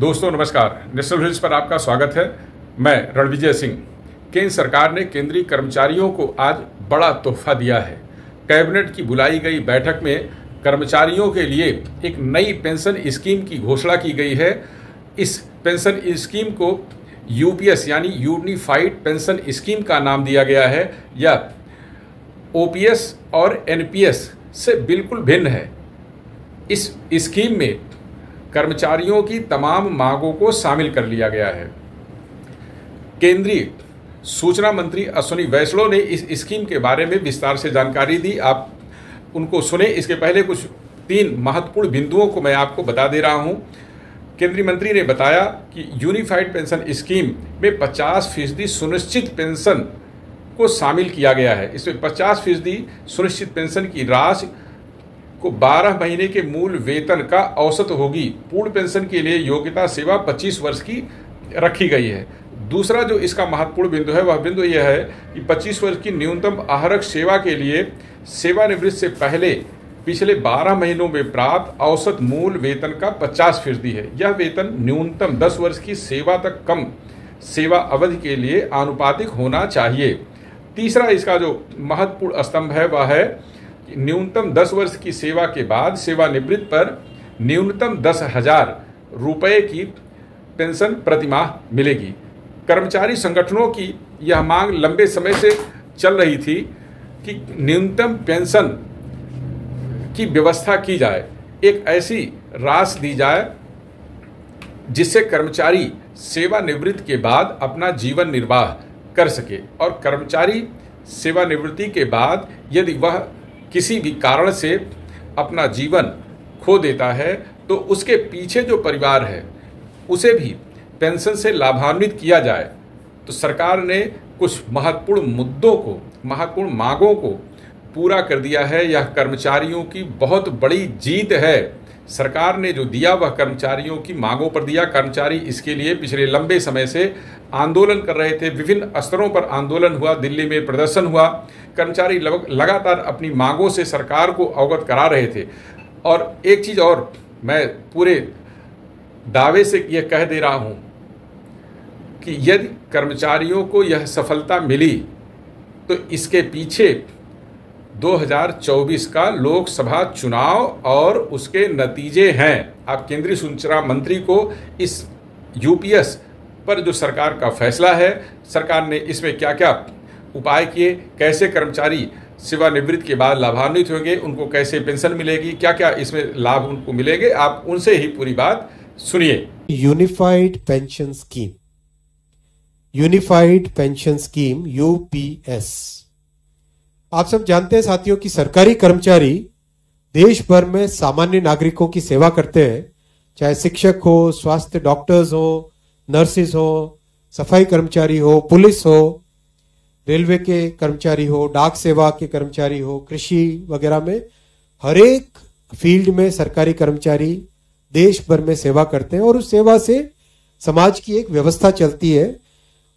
दोस्तों नमस्कार। National hills पर आपका स्वागत है। मैं रणविजय सिंह। केंद्र सरकार ने केंद्रीय कर्मचारियों को आज बड़ा तोहफा दिया है। कैबिनेट की बुलाई गई बैठक में कर्मचारियों के लिए एक नई पेंशन स्कीम की घोषणा की गई है। इस पेंशन स्कीम को यूपीएस यानी यूनिफाइड पेंशन स्कीम का नाम दिया गया है। यह ओपीएस और एनपीएस से बिल्कुल भिन्न है। इस स्कीम में कर्मचारियों की तमाम मांगों को शामिल कर लिया गया है। केंद्रीय सूचना मंत्री अश्विनी वैष्णव ने इस स्कीम के बारे में विस्तार से जानकारी दी। आप उनको सुने। इसके पहले कुछ 3 महत्वपूर्ण बिंदुओं को मैं आपको बता दे रहा हूं। केंद्रीय मंत्री ने बताया कि यूनिफाइड पेंशन स्कीम में 50% सुनिश्चित पेंशन को शामिल किया गया है। इसमें 50% सुनिश्चित पेंशन की राशि को 12 महीने के मूल वेतन का औसत होगी। पूर्ण पेंशन के लिए योग्यता सेवा 25 वर्ष की रखी गई है। दूसरा जो इसका महत्वपूर्ण बिंदु है वह बिंदु यह है कि 25 वर्ष की न्यूनतम आहरक सेवा के लिए सेवानिवृत्ति से पहले पिछले 12 महीनों में प्राप्त औसत मूल वेतन का 50% है। यह वेतन न्यूनतम 10 वर्ष की सेवा तक कम सेवा अवधि के लिए आनुपातिक होना चाहिए। तीसरा इसका जो महत्वपूर्ण स्तंभ है वह है न्यूनतम 10 वर्ष की सेवा के बाद सेवानिवृत्ति पर न्यूनतम 10,000 रुपये की पेंशन प्रतिमाह मिलेगी। कर्मचारी संगठनों की यह मांग लंबे समय से चल रही थी कि न्यूनतम पेंशन की व्यवस्था की जाए, एक ऐसी राशि दी जाए जिससे कर्मचारी सेवानिवृत्ति के बाद अपना जीवन निर्वाह कर सके और कर्मचारी सेवानिवृत्ति के बाद यदि वह किसी भी कारण से अपना जीवन खो देता है तो उसके पीछे जो परिवार है उसे भी पेंशन से लाभान्वित किया जाए। तो सरकार ने कुछ महत्वपूर्ण मुद्दों को, महत्वपूर्ण मांगों को पूरा कर दिया है। यह कर्मचारियों की बहुत बड़ी जीत है। सरकार ने जो दिया वह कर्मचारियों की मांगों पर दिया। कर्मचारी इसके लिए पिछले लंबे समय से आंदोलन कर रहे थे। विभिन्न स्तरों पर आंदोलन हुआ, दिल्ली में प्रदर्शन हुआ। कर्मचारी लगातार अपनी मांगों से सरकार को अवगत करा रहे थे। और एक चीज़ और मैं पूरे दावे से यह कह दे रहा हूं कि यदि कर्मचारियों को यह सफलता मिली तो इसके पीछे 2024 का लोकसभा चुनाव और उसके नतीजे हैं। आप केंद्रीय सूचना मंत्री को इस यूपीएस पर जो सरकार का फैसला है, सरकार ने इसमें क्या क्या उपाय किए, कैसे कर्मचारी सेवानिवृत्ति के बाद लाभान्वित होंगे, उनको कैसे पेंशन मिलेगी, क्या क्या इसमें लाभ उनको मिलेंगे, आप उनसे ही पूरी बात सुनिए। Unified pension scheme, unified pension scheme UPS. आप सब जानते हैं साथियों कि सरकारी कर्मचारी देश भर में सामान्य नागरिकों की सेवा करते हैं, चाहे शिक्षक हो, स्वास्थ्य डॉक्टर्स हो, नर्सेज हो, सफाई कर्मचारी हो, पुलिस हो, रेलवे के कर्मचारी हो, डाक सेवा के कर्मचारी हो, कृषि वगैरह में हर एक फील्ड में सरकारी कर्मचारी देश भर में सेवा करते हैं और उस सेवा से समाज की एक व्यवस्था चलती है।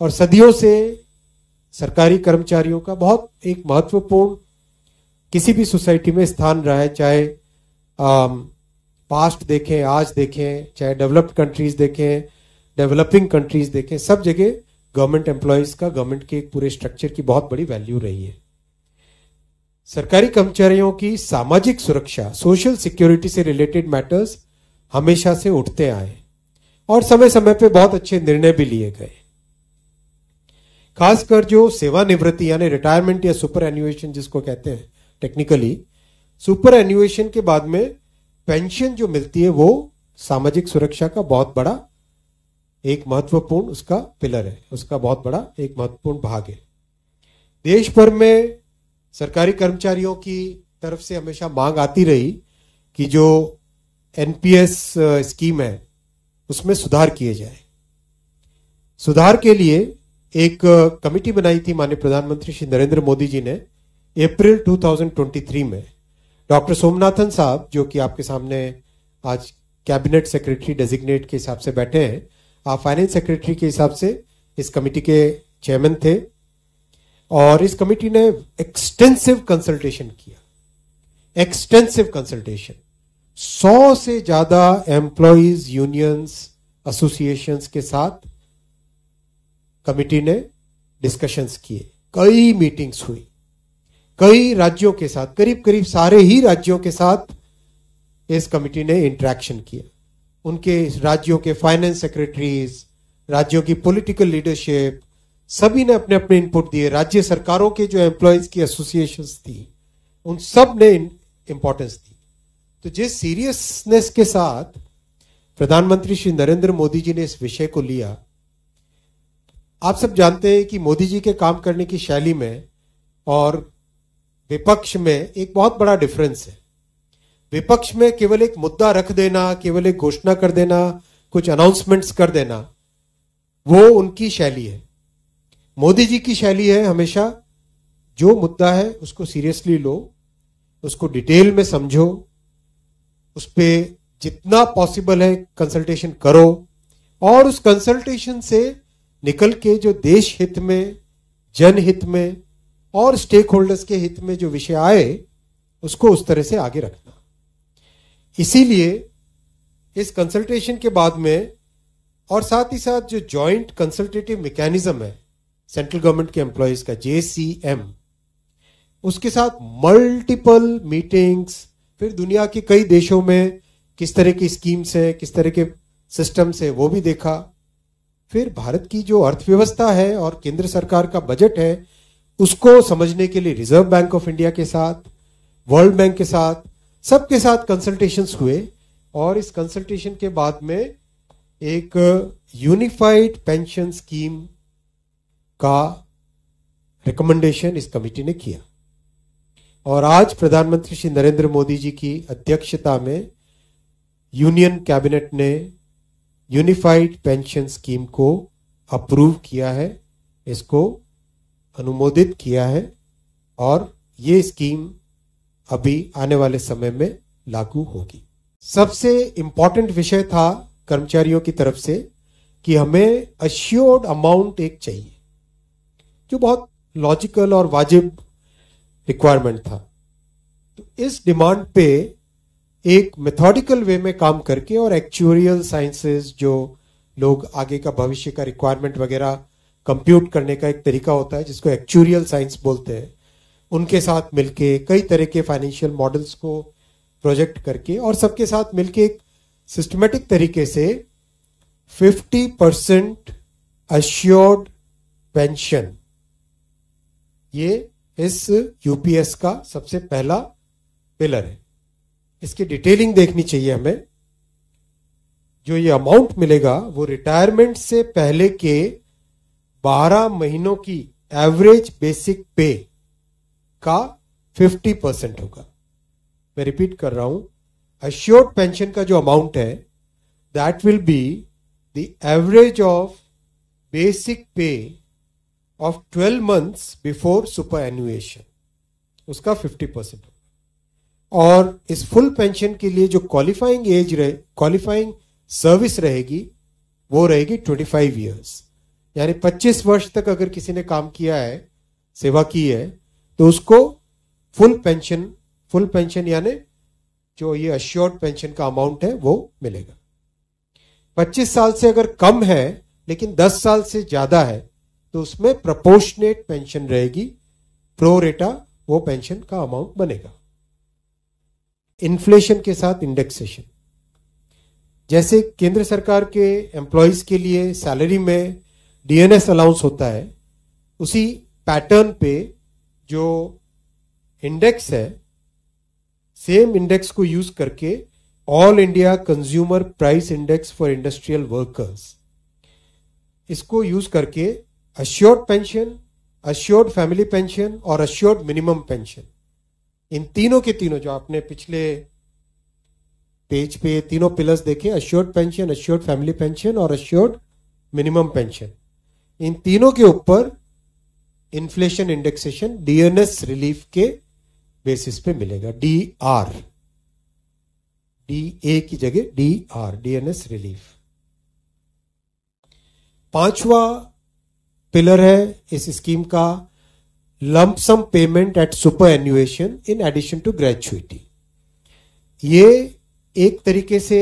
और सदियों से सरकारी कर्मचारियों का बहुत एक महत्वपूर्ण किसी भी सोसाइटी में स्थान रहा है, चाहे पास्ट देखें, आज देखें, चाहे डेवलप्ड कंट्रीज देखें, डेवलपिंग कंट्रीज देखें, सब जगह गवर्नमेंट एम्प्लॉयज का, गवर्नमेंट के एक पूरे स्ट्रक्चर की बहुत बड़ी वैल्यू रही है। सरकारी कर्मचारियों की सामाजिक सुरक्षा, सोशल सिक्योरिटी से रिलेटेड मैटर्स हमेशा से उठते आए और समय समय पे बहुत अच्छे निर्णय भी लिए गए। खासकर जो सेवानिवृत्ति यानी रिटायरमेंट या सुपर एन्युएशन जिसको कहते हैं टेक्निकली, सुपर एन्युएशन के बाद में पेंशन जो मिलती है वो सामाजिक सुरक्षा का बहुत बड़ा एक महत्वपूर्ण उसका पिलर है, उसका बहुत बड़ा एक महत्वपूर्ण भाग है। देश भर में सरकारी कर्मचारियों की तरफ से हमेशा मांग आती रही कि जो एनपीएस स्कीम है उसमें सुधार किए जाए। सुधार के लिए एक कमेटी बनाई थी माननीय प्रधानमंत्री श्री नरेंद्र मोदी जी ने अप्रैल 2023 में। डॉक्टर सोमनाथन साहब जो कि आपके सामने आज कैबिनेट सेक्रेटरी डेजिग्नेट के हिसाब से बैठे हैं, आप फाइनेंस सेक्रेटरी के हिसाब से इस कमेटी के चेयरमैन थे और इस कमेटी ने एक्सटेंसिव कंसल्टेशन किया, एक्सटेंसिव कंसल्टेशन। 100 से ज्यादा एम्प्लॉइज यूनियंस एसोसिएशंस के साथ कमिटी ने डिस्कशंस किए, कई मीटिंग्स हुई, कई राज्यों के साथ, करीब करीब सारे ही राज्यों के साथ इस कमिटी ने इंटरेक्शन किया। उनके राज्यों के फाइनेंस सेक्रेटरीज, राज्यों की पॉलिटिकल लीडरशिप, सभी ने अपने अपने इनपुट दिए। राज्य सरकारों के जो एम्प्लॉयज की एसोसिएशंस थी, उन सब ने इंपॉर्टेंस दी। तो जिस सीरियसनेस के साथ प्रधानमंत्री श्री नरेंद्र मोदी जी ने इस विषय को लिया, आप सब जानते हैं कि मोदी जी के काम करने की शैली में और विपक्ष में एक बहुत बड़ा डिफरेंस है। विपक्ष में केवल एक मुद्दा रख देना, केवल एक घोषणा कर देना, कुछ अनाउंसमेंट्स कर देना, वो उनकी शैली है। मोदी जी की शैली है हमेशा जो मुद्दा है उसको सीरियसली लो, उसको डिटेल में समझो, उस पर जितना पॉसिबल है कंसल्टेशन करो, और उस कंसल्टेशन से निकल के जो देश हित में, जनहित में और स्टेक होल्डर्स के हित में जो विषय आए उसको उस तरह से आगे रखना। इसीलिए इस कंसल्टेशन के बाद में, और साथ ही साथ जो जॉइंट कंसल्टेटिव मैकेनिज्म है सेंट्रल गवर्नमेंट के एम्प्लॉयज का, JCM, उसके साथ मल्टीपल मीटिंग्स, फिर दुनिया के कई देशों में किस तरह की स्कीम्स हैं, किस तरह के सिस्टम्स है, वो भी देखा। फिर भारत की जो अर्थव्यवस्था है और केंद्र सरकार का बजट है, उसको समझने के लिए रिजर्व बैंक ऑफ इंडिया के साथ, वर्ल्ड बैंक के साथ, सबके साथ कंसल्टेशंस हुए। और इस कंसल्टेशन के बाद में एक यूनिफाइड पेंशन स्कीम का रिकमेंडेशन इस कमेटी ने किया। और आज प्रधानमंत्री श्री नरेंद्र मोदी जी की अध्यक्षता में यूनियन कैबिनेट ने यूनिफाइड पेंशन स्कीम को अप्रूव किया है, इसको अनुमोदित किया है, और ये स्कीम अभी आने वाले समय में लागू होगी। सबसे इंपॉर्टेंट विषय था कर्मचारियों की तरफ से कि हमें अश्योर्ड अमाउंट एक चाहिए, जो बहुत लॉजिकल और वाजिब रिक्वायरमेंट था। तो इस डिमांड पे एक मेथोडिकल वे में काम करके, और एक्चुअरियल साइंसेस, जो लोग आगे का भविष्य का रिक्वायरमेंट वगैरह कंप्यूट करने का एक तरीका होता है जिसको एक्चुअरियल साइंस बोलते हैं, उनके साथ मिलके कई तरह के फाइनेंशियल मॉडल्स को प्रोजेक्ट करके और सबके साथ मिलके एक सिस्टमेटिक तरीके से 50% अश्योर्ड पेंशन, ये इस यूपीएस का सबसे पहला पिलर है। इसकी डिटेलिंग देखनी चाहिए हमें। जो ये अमाउंट मिलेगा वो रिटायरमेंट से पहले के 12 महीनों की एवरेज बेसिक पे का 50% होगा। मैं रिपीट कर रहा हूं, अश्योर्ड पेंशन का जो अमाउंट है that will be the average of basic पे ऑफ 12 months बिफोर सुपर एन्युएशन, उसका 50% होगा। और इस फुल पेंशन के लिए जो क्वालिफाइंग एज रहे, क्वालिफाइंग सर्विस रहेगी, वो रहेगी 25 years, यानी 25 वर्ष तक अगर किसी ने काम किया है, सेवा की है, तो उसको फुल पेंशन यानी जो ये अश्योर्ड पेंशन का अमाउंट है वो मिलेगा। 25 साल से अगर कम है लेकिन 10 साल से ज्यादा है तो उसमें प्रोपोर्शनेट पेंशन रहेगी, प्रो रेटा वो पेंशन का अमाउंट बनेगा। इन्फ्लेशन के साथ इंडेक्सेशन, जैसे केंद्र सरकार के एम्प्लॉयज के लिए सैलरी में डीएनएस अलाउंस होता है, उसी पैटर्न पे जो इंडेक्स है, सेम इंडेक्स को यूज करके all India consumer price index for industrial workers, इसको यूज करके assured pension, assured family pension और अश्योर्ड मिनिमम पेंशन, इन तीनों के तीनों जो आपने पिछले पेज पे तीनों पिलर्स देखे, assured pension, assured family pension और अश्योर्ड मिनिमम पेंशन, इन तीनों के ऊपर इन्फ्लेशन इंडेक्सेशन डीएनएस रिलीफ के बेसिस पे मिलेगा। डीआर, डीए की जगह डीआर, डीएनएस रिलीफ। पांचवा पिलर है इस स्कीम का lump sum payment at superannuation in addition to gratuity. ये एक तरीके से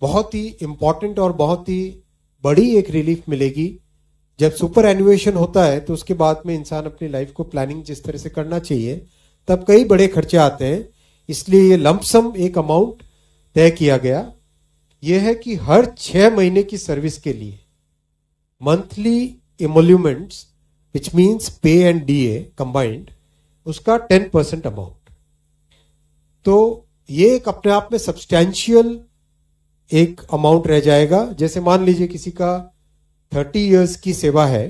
बहुत ही इंपॉर्टेंट और बहुत ही बड़ी एक रिलीफ मिलेगी। जब सुपर एन्युएशन होता है तो उसके बाद में इंसान अपनी लाइफ को प्लानिंग जिस तरह से करना चाहिए, तब कई बड़े खर्चे आते हैं। इसलिए ये लंपसम एक अमाउंट तय किया गया। यह है कि हर 6 महीने की सर्विस के लिए मंथली इमोल्यूमेंट्स विच मीन्स पे एंड डीए कंबाइंड, उसका 10% अमाउंट। तो ये एक अपने आप में सब्सटैंशियल एक अमाउंट रह जाएगा। जैसे मान लीजिए किसी का 30 इयर्स की सेवा है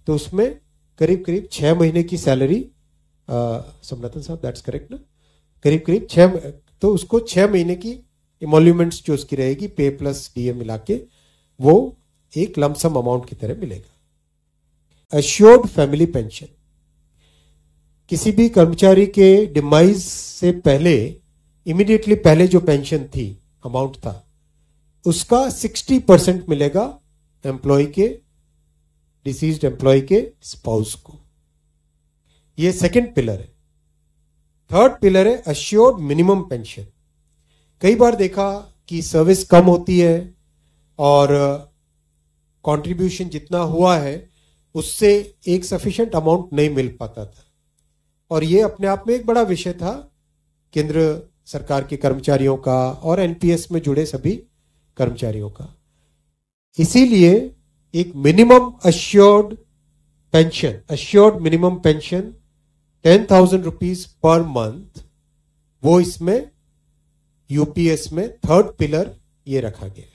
तो उसमें करीब करीब 6 महीने की सैलरी, समरतन साहब दैट्स करेक्ट ना, करीब करीब 6, तो उसको 6 महीने की इमोल्यूमेंट्स जो उसकी रहेगी पे प्लस डीए मिला के, वो एक लमसम अमाउंट की तरह मिलेगा। अश्योर्ड फैमिली पेंशन, किसी भी कर्मचारी के डिमाइज से पहले, इमीडिएटली पहले जो पेंशन थी, अमाउंट था, उसका 60% मिलेगा एम्प्लॉय के, डिसीज्ड एम्प्लॉय के स्पाउस को। ये सेकंड पिलर है। थर्ड पिलर है अश्योर्ड मिनिमम पेंशन। कई बार देखा कि सर्विस कम होती है और कंट्रीब्यूशन जितना हुआ है उससे एक सफिशिएंट अमाउंट नहीं मिल पाता था, और ये अपने आप में एक बड़ा विषय था केंद्र सरकार के कर्मचारियों का और एनपीएस में जुड़े सभी कर्मचारियों का। इसीलिए एक minimum assured pension, assured minimum pension 10,000 rupees per month, वो इसमें यूपीएस में थर्ड पिलर ये रखा गया।